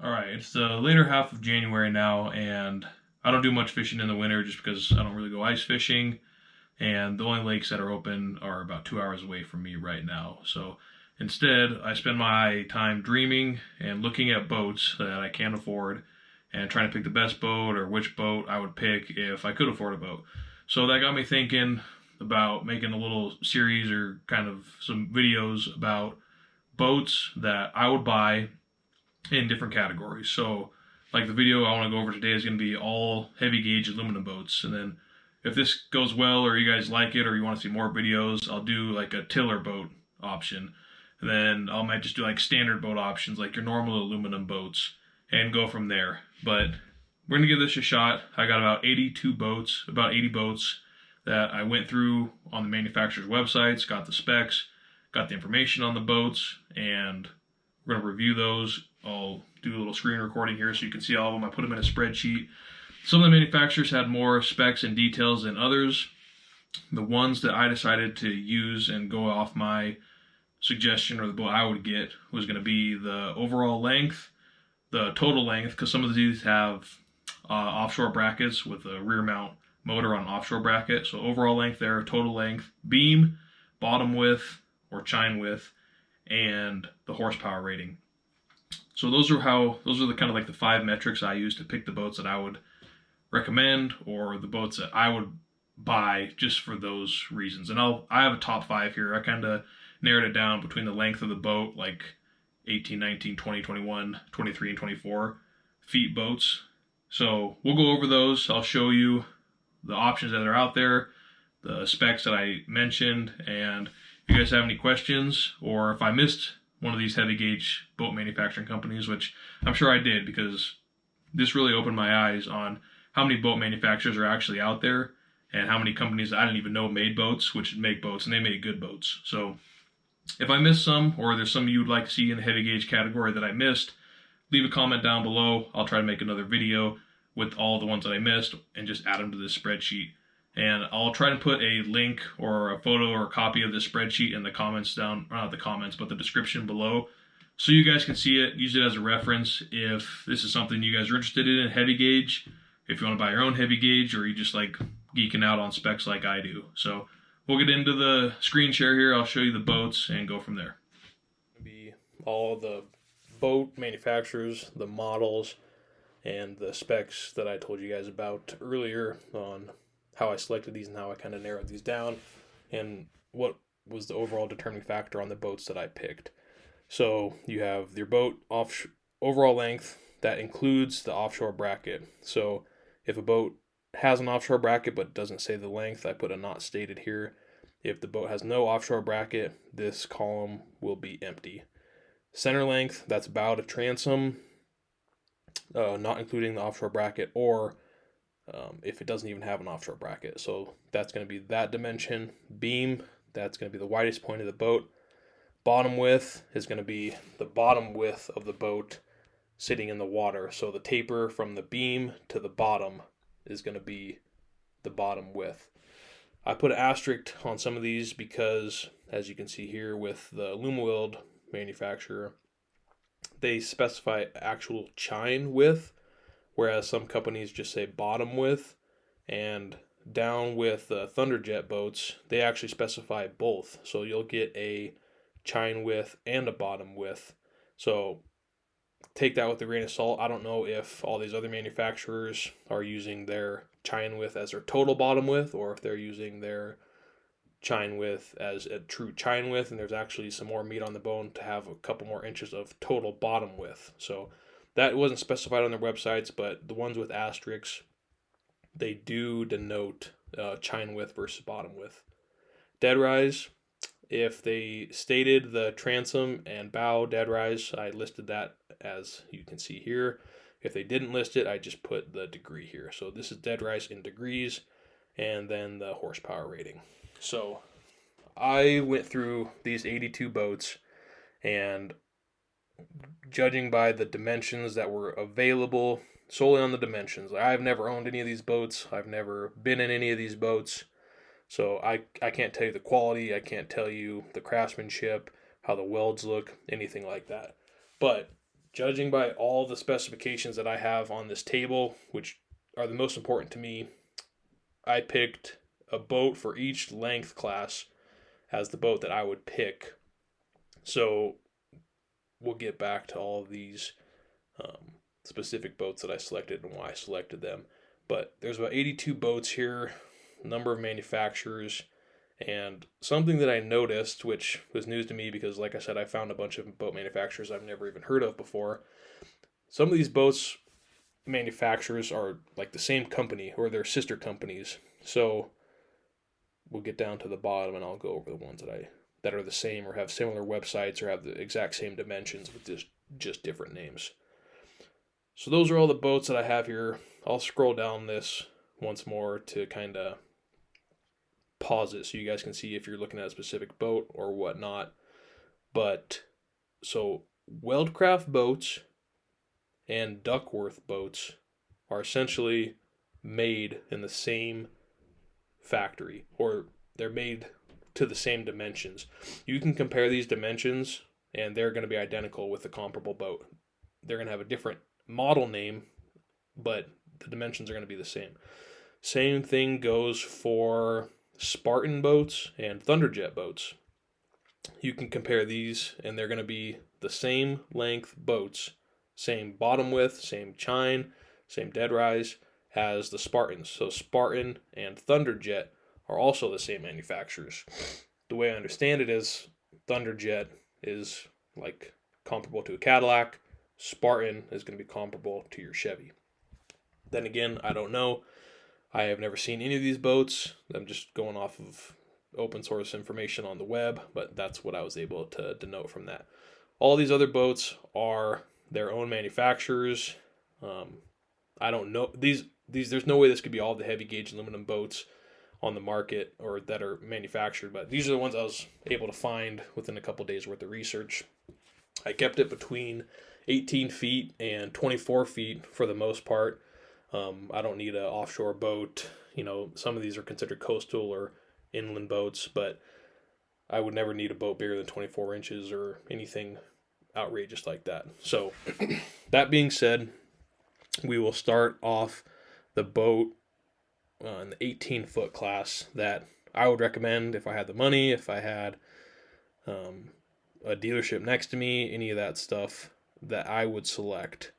All right, it's the later half of January now, and I don't do much fishing in the winter just because I don't really go ice fishing, and the only lakes that are open are about 2 hours away from me right now. So instead, I spend my time dreaming and looking at boats that I can afford and trying to pick the best boat or which boat I would pick if I could afford a boat. So that got me thinking about making a little series or kind of some videos about boats that I would buy in different categories. So, like the video I want to go over today is going to be all heavy gauge aluminum boats. And then, if this goes well, or you guys like it, or you want to see more videos, I'll do like a tiller boat option. And then I might just do like standard boat options, like your normal aluminum boats, and go from there. But we're going to give this a shot. I got about 82 boats, about 80 boats that I went through on the manufacturer's websites, got the specs, got the information on the boats, and we're going to review those. I'll do a little screen recording here so you can see all of them. I put them in a spreadsheet. Some of the manufacturers had more specs and details than others. The ones that I decided to use and go off my suggestion, or the boat I would get, was going to be the overall length, the total length, because some of these have offshore brackets with a rear mount motor on offshore bracket. So overall length there, total length, beam, bottom width or chine width, and the horsepower rating. So those are the kind of like the 5 metrics I use to pick the boats that I would recommend, or the boats that I would buy just for those reasons. And I have a top 5 here. I kind of narrowed it down between the length of the boat, like 18, 19, 20, 21, 23, and 24 feet boats. So we'll go over those. I'll show you the options that are out there, the specs that I mentioned, and if you guys have any questions, or if I missed one of these heavy gauge boat manufacturing companies, which I'm sure I did, because this really opened my eyes on how many boat manufacturers are actually out there and how many companies I didn't even know made boats, which make boats, and they make good boats. So if I missed some, or there's some you'd like to see in the heavy gauge category that I missed, leave a comment down below. I'll try to make another video with all the ones that I missed and just add them to this spreadsheet. And I'll try to put a link or a photo or a copy of this spreadsheet in the comments down, not the comments, but the description below, so you guys can see it, use it as a reference if this is something you guys are interested in heavy gauge, if you want to buy your own heavy gauge, or you just like geeking out on specs like I do. So we'll get into the screen share here. I'll show you the boats and go from there. Be all the boat manufacturers, the models, and the specs that I told you guys about earlier on how I selected these and how I kind of narrowed these down, and what was the overall determining factor on the boats that I picked. So you have your boat overall length, that includes the offshore bracket. So if a boat has an offshore bracket but doesn't say the length, I put a not stated here. If the boat has no offshore bracket, this column will be empty. Center length, that's bow to transom, not including the offshore bracket, or if it doesn't even have an offshore bracket. So that's going to be that dimension. Beam, that's going to be the widest point of the boat. Bottom width is going to be the bottom width of the boat sitting in the water. So the taper from the beam to the bottom is going to be the bottom width. I put an asterisk on some of these because, as you can see here with the Alumaweld manufacturer, they specify actual chine width, whereas some companies just say bottom width. And down with the Thunderjet boats, they actually specify both. So you'll get a chine width and a bottom width. So take that with a grain of salt. I don't know if all these other manufacturers are using their chine width as their total bottom width, or if they're using their chine width as a true chine width, and there's actually some more meat on the bone to have a couple more inches of total bottom width. So that wasn't specified on their websites, but the ones with asterisks, they do denote chine width versus bottom width. Dead rise, if they stated the transom and bow dead rise, I listed that as you can see here. If they didn't list it, I just put the degree here. So this is dead rise in degrees, and then the horsepower rating. So I went through these 82 boats, and judging by the dimensions that were available, solely on the dimensions. I've never owned any of these boats. I've never been in any of these boats. So I can't tell you the quality. I can't tell you the craftsmanship, how the welds look, anything like that. But judging by all the specifications that I have on this table, which are the most important to me, I picked a boat for each length class as the boat that I would pick. So we'll get back to all of these specific boats that I selected and why I selected them. But there's about 82 boats here, number of manufacturers, and something that I noticed, which was news to me because, like I said, I found a bunch of boat manufacturers I've never even heard of before. Some of these boats manufacturers are like the same company or they're sister companies. So we'll get down to the bottom and I'll go over the ones that are the same or have similar websites or have the exact same dimensions with just different names. So those are all the boats that I have here. I'll scroll down this once more to kind of pause it so you guys can see if you're looking at a specific boat or whatnot. But so Weldcraft boats and Duckworth boats are essentially made in the same factory, or they're made to the same dimensions. You can compare these dimensions and they're going to be identical with a comparable boat. They're going to have a different model name, but the dimensions are going to be the same. Same thing goes for Spartan boats and Thunderjet boats. You can compare these and they're going to be the same length boats, same bottom width, same chine, same dead rise as the Spartans. So Spartan and Thunderjet are also the same manufacturers. The way I understand it is Thunderjet is like comparable to a Cadillac. Spartan is going to be comparable to your Chevy. Then again, I don't know. I have never seen any of these boats. I'm just going off of open source information on the web, but that's what I was able to denote from that. All these other boats are their own manufacturers. I don't know. These there's no way this could be all the heavy gauge aluminum boats on the market or that are manufactured, but these are the ones I was able to find within a couple days worth of research. I kept it between 18 feet and 24 feet for the most part. I don't need an offshore boat. You know, some of these are considered coastal or inland boats, but I would never need a boat bigger than 24 inches or anything outrageous like that. So that being said, we will start off the boat in the 18-foot class that I would recommend if I had the money, if I had a dealership next to me, any of that stuff that I would select.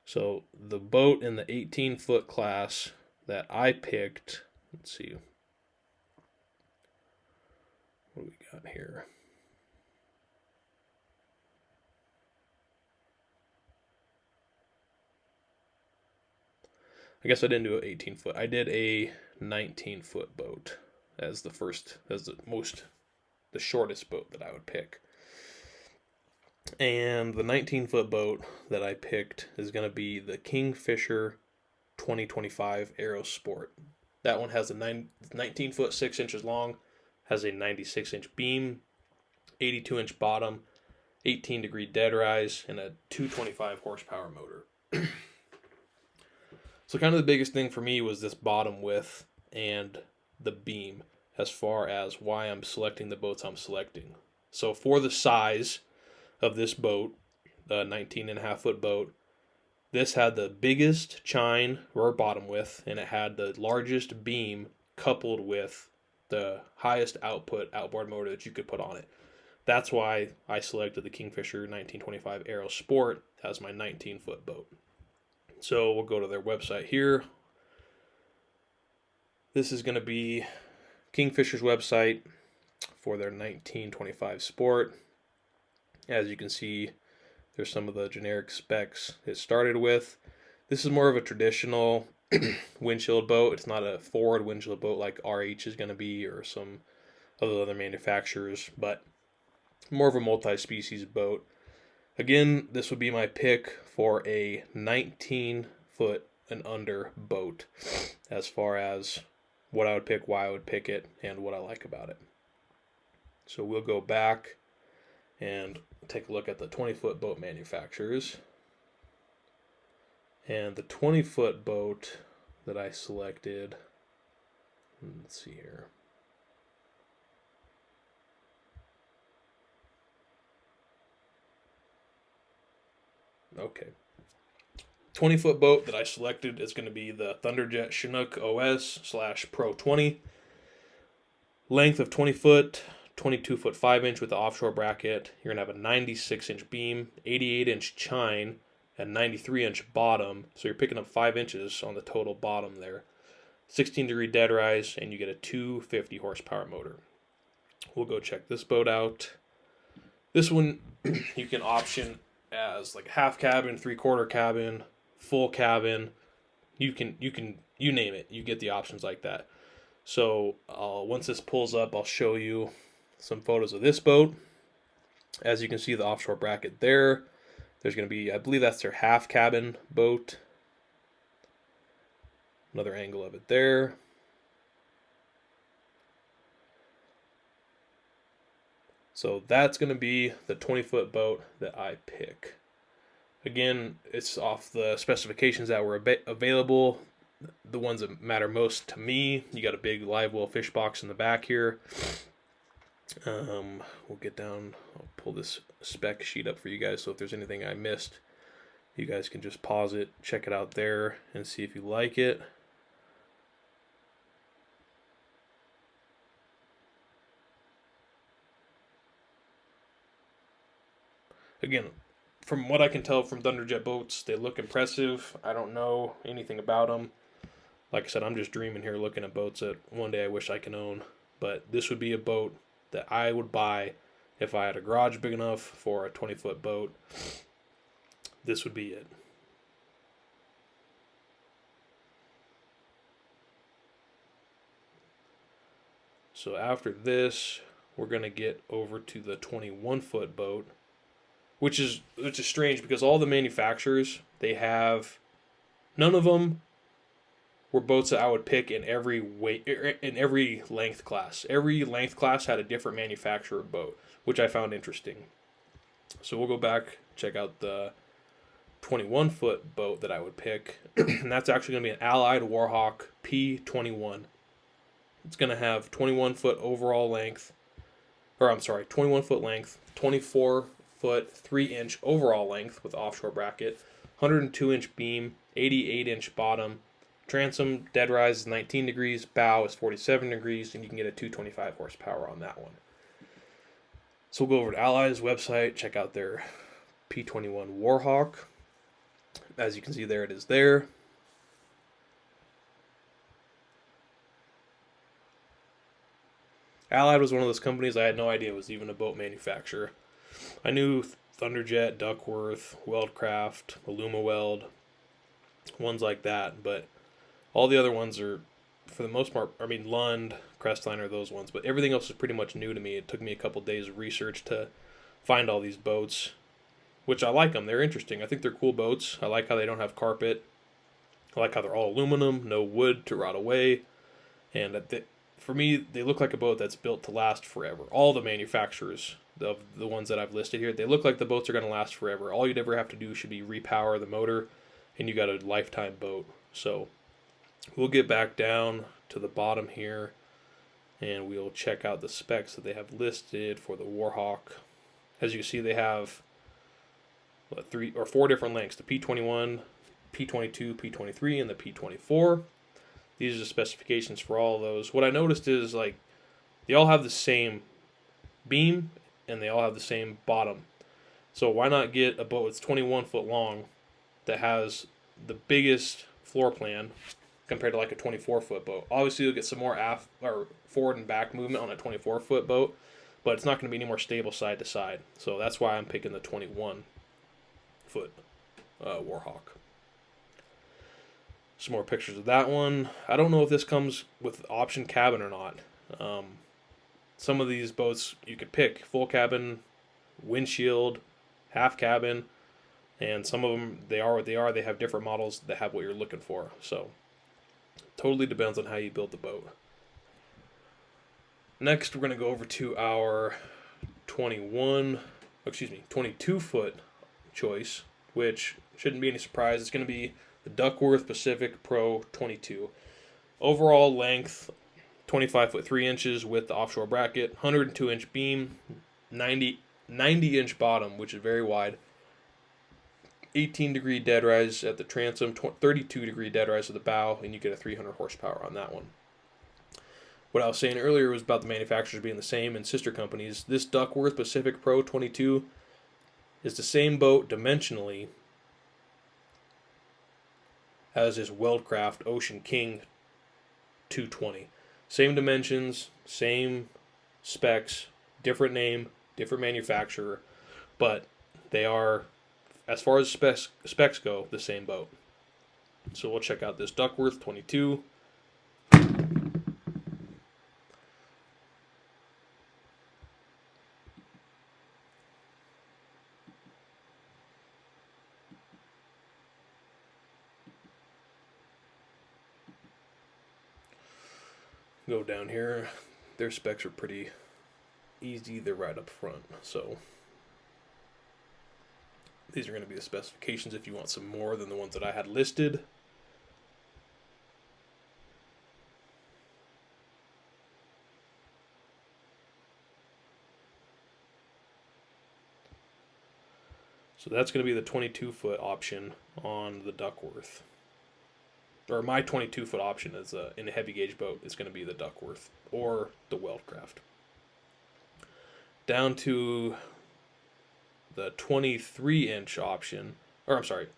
So the boat in the 18-foot class that I picked, let's see, what do we got here? I guess I didn't do an 18-foot. I did a 19-foot boat as the shortest boat that I would pick. And the 19-foot boat that I picked is going to be the Kingfisher 2025 Aero Sport. That one has a 19 foot 6 inches long, has a 96-inch beam, 82-inch bottom, 18-degree dead rise, and a 225 horsepower motor. So kind of the biggest thing for me was this bottom width and the beam as far as why I'm selecting the boats I'm selecting. So for the size of this boat, the 19.5-foot boat, this had the biggest chine or bottom width, and it had the largest beam coupled with the highest output outboard motor that you could put on it. That's why I selected the Kingfisher 1925 Aero Sport as my 19-foot boat. So we'll go to their website here. This is going to be Kingfisher's website for their 1925 Sport. As you can see, there's some of the generic specs it started with. This is more of a traditional windshield boat. It's not a forward windshield boat like RH is going to be or some of the other manufacturers, but more of a multi-species boat. Again, this would be my pick for a 19-foot and under boat as far as what I would pick, why I would pick it, and what I like about it. So we'll go back and take a look at the 20-foot boat manufacturers. And the 20-foot boat that I selected, let's see here. Okay. 20-foot boat that I selected is going to be the Thunderjet Chinook OS/Pro 20. Length of 20 foot, 22 foot 5 inch with the offshore bracket. You're going to have a 96 inch beam, 88 inch chine, and 93 inch bottom. So you're picking up 5 inches on the total bottom there. 16-degree dead rise, and you get a 250 horsepower motor. We'll go check this boat out. This one you can option as like half cabin, 3/4 cabin, full cabin. You name it. You get the options like that. So once this pulls up, I'll show you some photos of this boat. As you can see, the offshore bracket there. There's going to be, I believe that's their half cabin boat. Another angle of it there. So that's going to be the 20-foot boat that I pick. Again, it's off the specifications that were available. The ones that matter most to me. You got a big live well fish box in the back here. We'll get down. I'll pull this spec sheet up for you guys, so if there's anything I missed, you guys can just pause it, check it out there, and see if you like it. Again, from what I can tell from Thunderjet boats, they look impressive. I don't know anything about them. Like I said, I'm just dreaming here looking at boats that one day I wish I can own. But this would be a boat that I would buy if I had a garage big enough for a 20-foot boat. This would be it. So after this, we're going to get over to the 21-foot boat, which is strange because all the manufacturers, they have, none of them were boats that I would pick in every weight, in every length class. Every length class had a different manufacturer boat, which I found interesting. So we'll go back, check out the 21-foot boat that I would pick, and that's actually going to be an Allied Warhawk P21. It's going to have 21-foot overall length, 21-foot length, 24-foot 3-inch overall length with offshore bracket, 102-inch beam, 88-inch bottom. Transom dead rise is 19 degrees, bow is 47 degrees, and you can get a 225 horsepower on that one. So we'll go over to Allied's website, check out their P21 Warhawk. As you can see there, it is there. Allied was one of those companies I had no idea was even a boat manufacturer. I knew Thunderjet, Duckworth, Weldcraft, Alumaweld, ones like that, but all the other ones are, for the most part, I mean, Lund, Crestliner, those ones, but everything else is pretty much new to me. It took me a couple days of research to find all these boats, which I like them. They're interesting. I think they're cool boats. I like how they don't have carpet. I like how they're all aluminum, no wood to rot away, and for me, they look like a boat that's built to last forever. All the manufacturers of the ones that I've listed here, they look like the boats are going to last forever. All you'd ever have to do should be repower the motor, and you got a lifetime boat. So we'll get back down to the bottom here, and we'll check out the specs that they have listed for the Warhawk. As you can see, they have 3 or 4 different lengths: the P21, P22, P23, and the P24. These are the specifications for all of those. What I noticed is, like, they all have the same beam and they all have the same bottom. So why not get a boat that's 21 foot long that has the biggest floor plan compared to like a 24-foot boat? Obviously, you'll get some more forward and back movement on a 24-foot boat, but it's not going to be any more stable side to side. So that's why I'm picking the 21-foot Warhawk. Some more pictures of that one. I don't know if this comes with option cabin or not. Some of these boats you could pick full cabin, windshield, half cabin, and some of them, they are what they are. They have different models that have what you're looking for. So totally depends on how you build the boat. Next, we're going to go over to our 22-foot choice, which shouldn't be any surprise. It's going to be the Duckworth Pacific Pro 22. Overall length, 25 foot 3 inches with the offshore bracket, 102-inch beam, 90-inch bottom, which is very wide, 18 degree dead rise at the transom, 32 degree dead rise at the bow, and you get a 300 horsepower on that one. What I was saying earlier was about the manufacturers being the same and sister companies. This Duckworth Pacific Pro 22 is the same boat dimensionally as this Weldcraft Ocean King 220. Same dimensions, same specs, different name, different manufacturer, but they are, as far as specs go, the same boat. So we'll check out this Duckworth 22. Go down here. Their specs are pretty easy. They're right up front. So these are going to be the specifications if you want some more than the ones that I had listed. So that's going to be the 22-foot option on the Duckworth. Or my 22-foot option is in a heavy gauge boat is going to be the Duckworth or the Weldcraft. Down to the 23-inch option, or I'm sorry,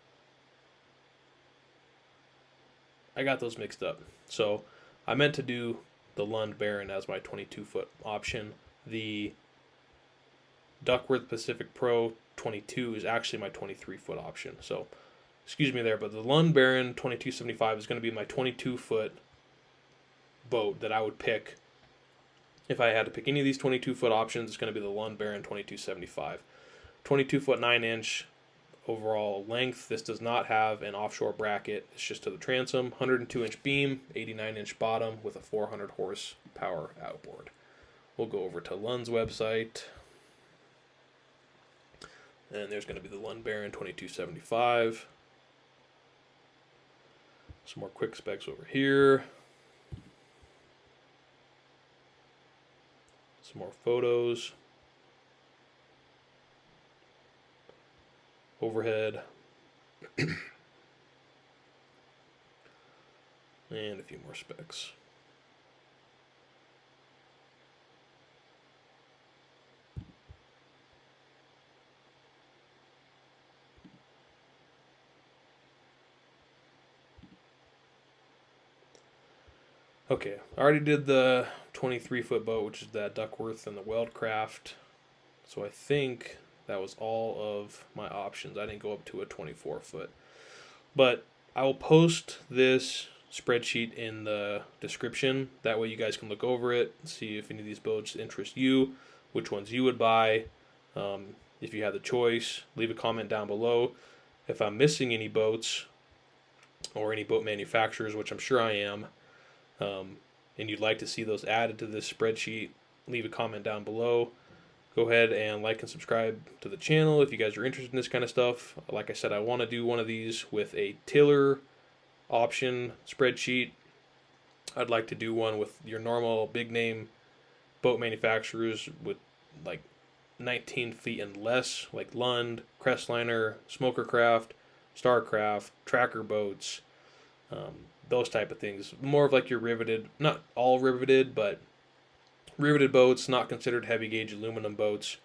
I got those mixed up. So I meant to do the Lund Baron as my 22-foot option. The Duckworth Pacific Pro 22 is actually my 23-foot option. So excuse me there, but the Lund Baron 2275 is going to be my 22-foot boat that I would pick. If I had to pick any of these 22-foot options, it's going to be the Lund Baron 2275. 22-foot 9-inch overall length. This does not have an offshore bracket. It's just to the transom. 102-inch beam, 89-inch bottom with a 400 horsepower outboard. We'll go over to Lund's website. And there's going to be the Lund Baron 2275. Some more quick specs over here. Some more photos. Overhead. And a few more specs. Okay, I already did the 23-foot boat, which is that Duckworth and the Weldcraft. So I think that was all of my options. I didn't go up to a 24-foot. But I will post this spreadsheet in the description. That way you guys can look over it, see if any of these boats interest you, which ones you would buy. If you have the choice, leave a comment down below. If I'm missing any boats or any boat manufacturers, which I'm sure I am, and you'd like to see those added to this spreadsheet, leave a comment down below. Go ahead and like and subscribe to the channel if you guys are interested in this kind of stuff. Like I said, I want to do one of these with a tiller option spreadsheet. I'd like to do one with your normal big name boat manufacturers with like 19 feet and less, like Lund, Crestliner, Smokercraft, Starcraft, Tracker boats, those type of things. More of like your riveted, not all riveted, but riveted boats, not considered heavy gauge aluminum boats.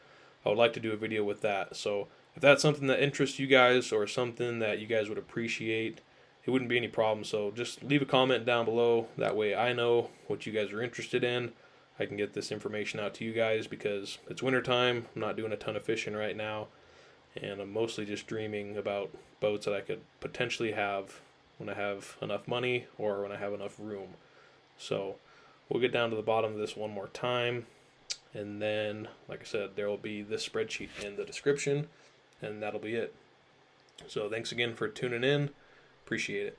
I would like to do a video with that. So if that's something that interests you guys or something that you guys would appreciate, it wouldn't be any problem. So just leave a comment down below. That way I know what you guys are interested in. I can get this information out to you guys because it's wintertime. I'm not doing a ton of fishing right now. And I'm mostly just dreaming about boats that I could potentially have when I have enough money or when I have enough room. So we'll get down to the bottom of this one more time. And then, like I said, there will be this spreadsheet in the description. And that'll be it. So thanks again for tuning in. Appreciate it.